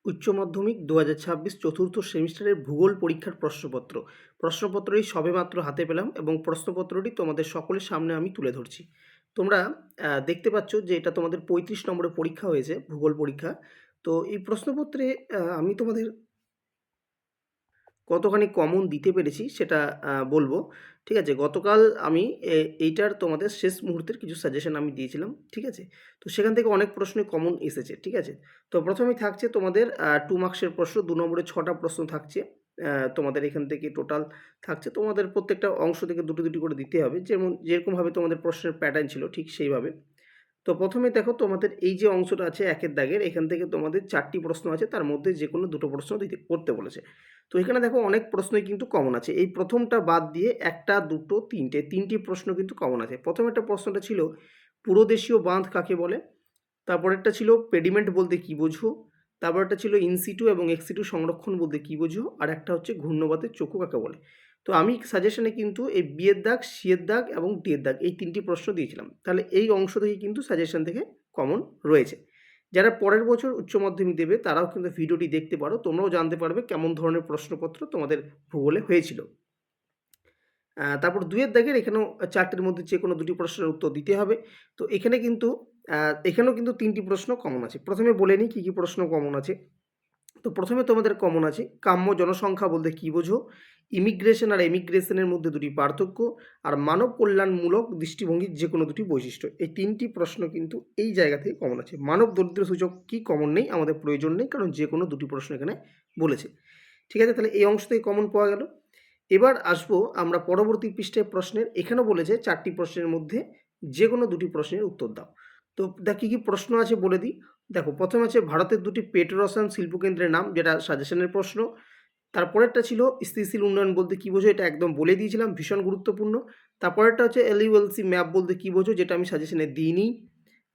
উচ্চ মাধ্যমিক ২০২৬ চতুর্থ সেমিস্টারের ভূগোল পরীক্ষার প্রশ্নপত্র। প্রশ্নপত্রটি সবেমাত্র হাতে পেলাম এবং প্রশ্নপত্রটি তোমাদের সকলের সামনে আমি তুলে ধরছি। তোমরা দেখতে পাচ্ছ যে এটা তোমাদের ৩৫ নম্বরের পরীক্ষা হয়েছে, ভূগোল পরীক্ষা। তো এই প্রশ্নপত্রে আমি তোমাদের কতখানি কমন দিতে পেরেছি সেটা বলবো। ঠিক আছে? গতকাল আমি এইটার তোমাদের শেষ মুহূর্তের কিছু সাজেশন আমি দিয়েছিলাম। ঠিক আছে? তো সেখান থেকে অনেক প্রশ্নই কমন এসেছে। ঠিক আছে? তো প্রথমেই থাকছে তোমাদের 2 মার্কসের প্রশ্ন, ২ নম্বরে ৬টা প্রশ্ন থাকছে। তোমাদের এখান থেকে টোটাল থাকছে। তোমাদের প্রত্যেকটা অংশ থেকে দুটো, দুটি করে দিতে হবে। যেরকমভাবে তোমাদের প্রশ্নের প্যাটার্ন ছিল ঠিক সেইভাবে। তো প্রথমে দেখো তোমাদের এই যে অংশটা আছে ১ এর দাগের, এখান থেকে তোমাদের ৪টি প্রশ্ন আছে, তার মধ্যে যেকোনো ২টো প্রশ্ন করতে বলেছে। তো এখানে দেখো অনেক প্রশ্নই কিন্তু কমন আছে। এই প্রথমটা বাদ দিয়ে ১টা, ২টো, ৩টি প্রশ্ন কিন্তু কমন আছে। প্রথম একটা প্রশ্নটা ছিল পুরোদেশীয় বাঁধ কাকে বলে? তারপরেরটা ছিল পেডিমেন্ট বলতে কী বোঝো? তারপরেরটা ছিল ইন সিটু এবং এক্স সিটু সংরক্ষণ বলতে কী বোঝো? আর একটা হচ্ছে ঘূর্ণবাতের চক্ষু কাকে বলে? তো আমি সাজেশনে কিন্তু এই বি এর দাগ, সি এর দাগ এবং ডি এর দাগ এই ৩টি প্রশ্ন দিয়েছিলাম। তাহলে এই অংশ থেকে কিন্তু সাজেশন থেকে কমন রয়েছে। যারা পরের বছর উচ্চ মাধ্যমিক দেবে তারাও কিন্তু ভিডিওটি দেখতে পারো। তোমরাও জানতে পারবে কেমন ধরনের প্রশ্নপত্র তোমাদের ভূগোলে হয়েছিল। তারপর ২ এর দাগের এখানেও ৪টের মধ্যে যেকোনো ২টি প্রশ্নের উত্তর দিতে হবে। তো এখানে কিন্তু এখানেও কিন্তু ৩টি প্রশ্ন কমন আছে। প্রথমে বলে নিই কী, কী প্রশ্ন কমন আছে। তো প্রথমে তোমাদের কমন আছে কাম্য জনসংখ্যা বলতে কী বোঝো? ইমিগ্রেশন আর এমিগ্রেশনের মধ্যে দুটি পার্থক্য, আর মানব কল্যাণমূলক দৃষ্টিভঙ্গির যেকোনো দুটি বৈশিষ্ট্য। এই ৩টি প্রশ্ন কিন্তু এই জায়গা থেকে কমন আছে। মানব দরিদ্র সূচক কি কমন নেই, আমাদের প্রয়োজন নেই, কারণ যেকোনো দুটি প্রশ্ন এখানে বলেছে। ঠিক আছে? তাহলে এই অংশ থেকে কমন পাওয়া গেল। এবার আসবো আমরা পরবর্তী পৃষ্ঠায় প্রশ্নের। এখানেও বলেছে ৪টি প্রশ্নের মধ্যে যেকোনো ২টি প্রশ্নের উত্তর দাও। তো কী, কী প্রশ্ন আছে বলে দিই। দেখো প্রথমে আছে ভারতের ২টি পেট্রোরসায়ন শিল্পকেন্দ্রের নাম, যেটা সাজেশনের প্রশ্ন। তারপরেরটা ছিল স্থিতিশীল উন্নয়ন বলতে কী বোঝো? এটা একদম বলে দিয়েছিলাম, ভীষণ গুরুত্বপূর্ণ। তারপরেরটা হচ্ছে এলইউএলসি ম্যাপ বলতে কী বোঝো? যেটা আমি সাজেশনে দিইনি।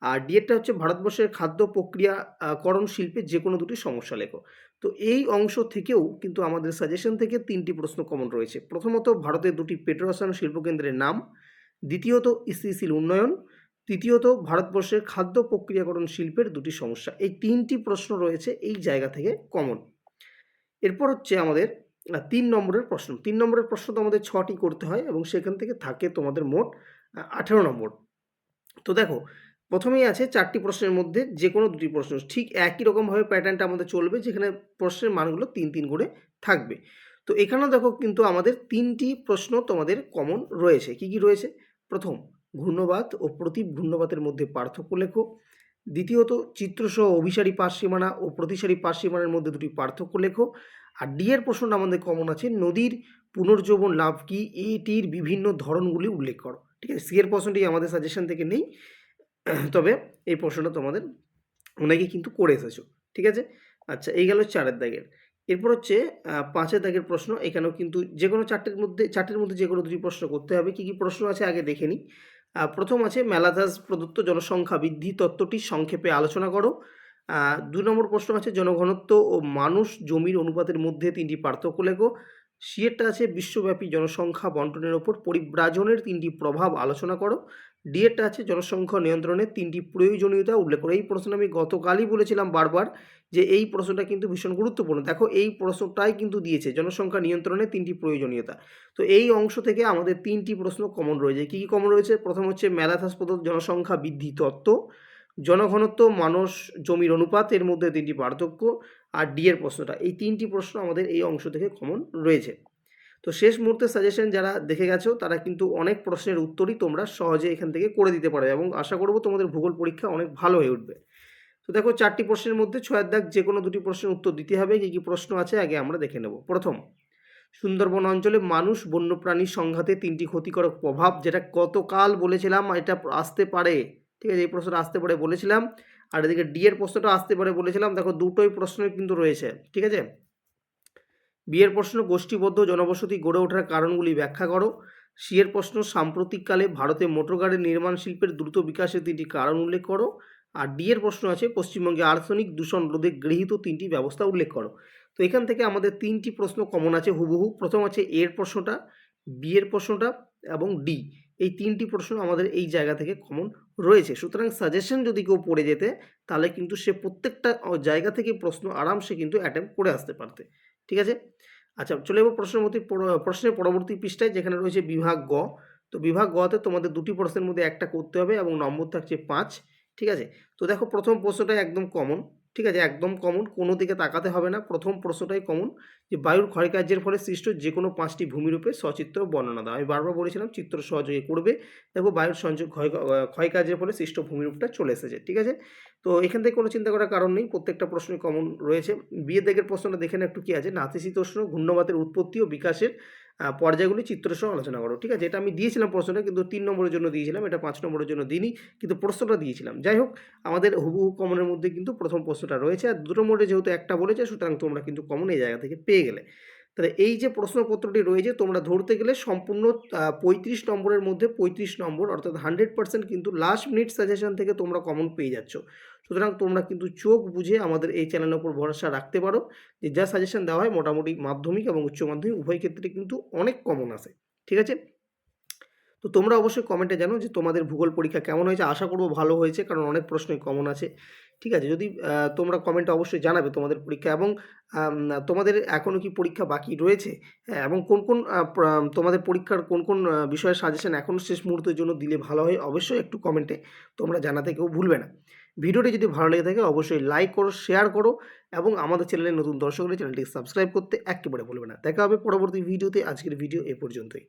আর ডি এরটা হচ্ছে ভারতবর্ষের খাদ্য প্রক্রিয়াকরণ শিল্পে যেকোনো দুটি সমস্যা লেখো। তো এই অংশ থেকেও কিন্তু আমাদের সাজেশন থেকে ৩টি প্রশ্ন কমন রয়েছে। প্রথমত ভারতের ২টি পেট্রোরসায়ন শিল্পকেন্দ্রের নাম, দ্বিতীয়ত স্থিতিশীল উন্নয়ন, তৃতীয়ত ভারতবর্ষের খাদ্য প্রক্রিয়াকরণ শিল্পের ২টি সমস্যা। এই ৩টি প্রশ্ন রয়েছে এই জায়গা থেকে কমন। এরপর হচ্ছে আমাদের ৩ নম্বরের প্রশ্ন। ৩ নম্বরের প্রশ্ন তো আমাদের ৬টি করতে হয় এবং সেখান থেকে থাকে তোমাদের মোট ১৮ নম্বর। তো দেখো প্রথমেই আছে ৪টি প্রশ্নের মধ্যে যেকোনো ২টি প্রশ্ন। ঠিক একই রকমভাবে প্যাটার্নটা আমাদের চলবে, যেখানে প্রশ্নের মানগুলো ৩, ৩ করে থাকবে। তো এখানেও দেখো কিন্তু আমাদের ৩টি প্রশ্ন তোমাদের কমন রয়েছে। কি, কি রয়েছে? প্রথম, ঘূর্ণবাত ও প্রতীপ ঘূর্ণবাতের মধ্যে পার্থক্য লেখো। দ্বিতীয়ত, চিত্রসহ অভিসারী পাশ-সীমানা ও প্রতিসারী পাশ-সীমানার মধ্যে দুটি পার্থক্য লেখো। আর ডি এর প্রশ্নটা আমাদের কমন আছে, নদীর পুনর্জীবন লাভ কি, এটির বিভিন্ন ধরনগুলি উল্লেখ করো। ঠিক আছে? সি এর প্রশ্নটি আমাদের সাজেশন থেকে নেই, তবে এই প্রশ্নটা তোমাদের অনেকেই কিন্তু করে এসেছো। ঠিক আছে? আচ্ছা, এই গেল ৪ এর দাগের। এরপর হচ্ছে ৫ এর দাগের প্রশ্ন। এখানেও কিন্তু যেকোনো ৪টের মধ্যে যেকোনো ২টি প্রশ্ন করতে হবে। কী, কী প্রশ্ন আছে আগে দেখে নিই। প্রথম আছে ম্যালাথাস প্রদত্ত জনসংখ্যা বৃদ্ধি তত্ত্বটি সংক্ষেপে আলোচনা করো। ২ নম্বর প্রশ্ন আছে জনঘনত্ব ও মানুষ জমির অনুপাতের মধ্যে ৩টি পার্থক্য লেখো। সি এরটা আছে বিশ্বব্যাপী জনসংখ্যা বন্টনের ওপর পরিব্রাজনের ৩টি প্রভাব আলোচনা করো। ডি এরটা আছে জনসংখ্যা নিয়ন্ত্রণের ৩টি প্রয়োজনীয়তা উল্লেখ করো। এই প্রশ্ন আমি গতকালই বলেছিলাম বারবার যে এই প্রশ্নটা কিন্তু ভীষণ গুরুত্বপূর্ণ। দেখো এই প্রশ্নটাই কিন্তু দিয়েছে, জনসংখ্যা নিয়ন্ত্রণের ৩টি প্রয়োজনীয়তা। তো এই অংশ থেকে আমাদের 3টি প্রশ্ন কমন রয়েছে। কী, কী কমন রয়েছে? প্রথম হচ্ছে ম্যালাথাস প্রদত্ত জনসংখ্যা বৃদ্ধি তত্ত্ব, জনঘনত্ব, মানুষ জমির অনুপাত, এর মধ্যে 3টি পার্থক্য, আর ডি এর প্রশ্নটা। এই 3টি প্রশ্ন আমাদের এই অংশ থেকে কমন রয়েছে। তো শেষ মুহূর্তের সাজেশন যারা দেখে গেছো তারা কিন্তু অনেক প্রশ্নের উত্তরই তোমরা সহজে এখান থেকে করে দিতে পারবে এবং আশা করব তোমাদের ভূগোল পরীক্ষা অনেক ভালো হয়ে উঠবে। তো দেখো 4টি প্রশ্নের মধ্যে 6 এর দাগ যেকোনো 2টি প্রশ্নের উত্তর দিতে হবে। কী, কী প্রশ্ন আছে আগে আমরা দেখে নেব। প্রথম, সুন্দরবন অঞ্চলে মানুষ বন্যপ্রাণীর সংঘাতে 3টি ক্ষতিকারক প্রভাব, যেটা গতকাল বলেছিলাম এটা আসতে পারে। ঠিক আছে? এই প্রশ্নটা আসতে পারে বলেছিলাম। আর এদিকে ডি এর প্রশ্নটা আসতে পারে বলেছিলাম। দেখো দুটোই প্রশ্নই কিন্তু রয়েছে। ঠিক আছে? বি এর প্রশ্ন গোষ্ঠীবদ্ধ জনবসতি গড়ে ওঠার কারণগুলি ব্যাখ্যা করো। সি এর প্রশ্ন সাম্প্রতিককালে ভারতে মোটর গাড়ির নির্মাণ শিল্পের দ্রুত বিকাশের 3টি কারণ উল্লেখ করো। আর ডি এর প্রশ্ন আছে পশ্চিমবঙ্গে আর্সেনিক দূষণ রোধে গৃহীত 3টি ব্যবস্থা উল্লেখ করো। তো এখান থেকে আমাদের 3টি প্রশ্ন কমন আছে হুবহু। প্রথম আছে এ এর প্রশ্নটা, বি এর প্রশ্নটা এবং ডি। এই 3টি প্রশ্ন আমাদের এই জায়গা থেকে কমন রয়েছে। সুতরাং সাজেশন যদি কেউ পড়ে যেতে তাহলে কিন্তু সে প্রত্যেকটা জায়গা থেকে প্রশ্ন আরামসে কিন্তু অ্যাটেম্প্ট করে আসতে পারতে। ঠিক আছে? আচ্ছা, চলে যাবো প্রশ্নের পরবর্তী পৃষ্ঠায়, যেখানে রয়েছে বিভাগ গ। তো বিভাগ গতে তোমাদের ২টি প্রশ্নের মধ্যে একটা করতে হবে এবং নম্বর থাকছে ৫। ঠিক আছে? তো দেখো, প্রথম প্রশ্নটাই একদম কমন। ঠিক আছে? একদম কমন, কোনো দিকে তাকাতে হবে না। প্রথম প্রশ্নটাই কমন, যে বায়ুর ক্ষয়কার্যের ফলে সৃষ্ট যেকোনো ৫টি ভূমিরূপের সচিত্র বর্ণনা দাও। আমি বারবার বলেছিলাম চিত্র সহযোগে করবে। দেখো, বায়ুর ক্ষয়কার্যের ফলে সৃষ্ট ভূমিরূপটা চলে এসেছে। ঠিক আছে? তো এখান থেকে কোনো চিন্তা করার কারণ নেই, প্রত্যেকটা প্রশ্নই কমন রয়েছে। বিয়ের দাগের প্রশ্নটা দেখে না একটু কি আছে, নাতিশীতোষ্ণ ঘূর্ণবাতের উৎপত্তি ও বিকাশের পর্যায়গুলি চিত্রসহ আলোচনা করো। ঠিক আছে? এটা আমি দিয়েছিলাম প্রশ্নটা, কিন্তু ৩ নম্বরের জন্য দিয়েছিলাম, এটা ৫ নম্বরের জন্য দিইনি, কিন্তু প্রশ্নটা দিয়েছিলাম। যাই হোক, আমাদের হুবহু কমনের মধ্যে কিন্তু প্রথম প্রশ্নটা রয়েছে, আর দুটো মোডে যেহেতু একটা বলেছে, সুতরাং তোমরা কিন্তু কমন এই জায়গা থেকে পেয়ে গেলে। তাহলে এই যে প্রশ্নপত্রটি রয়েছে, তোমরা ধরতে গেলে সম্পূর্ণ ৩৫ নম্বরের মধ্যে ৩৫ নম্বর, অর্থাৎ 100% কিন্তু লাস্ট মিনিট সাজেশন থেকে তোমরা কমন পেয়ে যাচ্ছ। সুতরাং তোমরা কিন্তু চোখ বুঝে আমাদের এই চ্যানেলের উপর ভরসা রাখতে পারো, যে যা সাজেশন দেওয়া হয় মোটামুটি মাধ্যমিক এবং উচ্চ মাধ্যমিক উভয় ক্ষেত্রে কিন্তু অনেক কমন আসে। ঠিক আছে? তো তোমরা অবশ্যই কমেন্টে জানো যে তোমাদের ভূগোল পরীক্ষা কেমন হয়েছে। আশা করব ভালো হয়েছে, কারণ অনেক প্রশ্নই কমন আছে। ঠিক আছে? যদি তোমরা কমেন্টে অবশ্যই জানাবে তোমাদের পরীক্ষা, এবং আম তোমাদের এখনও কি পরীক্ষা বাকি রয়েছে, হ্যাঁ? এবং কোন তোমাদের পরীক্ষার কোন বিষয়ের সাজেশন এখনও শেষ মুহূর্তের জন্য দিলে ভালো হয়, অবশ্যই একটু কমেন্টে তোমরা জানাতে কেউ ভুলবে না। ভিডিওটি যদি ভালো লেগে থাকে অবশ্যই লাইক করো, শেয়ার করো, এবং আমাদের চ্যানেলের নতুন দর্শক হলে চ্যানেলটিকে সাবস্ক্রাইব করতে একেবারে ভুলবে না। দেখা হবে পরবর্তী ভিডিওতে। আজকের ভিডিও এ পর্যন্তই।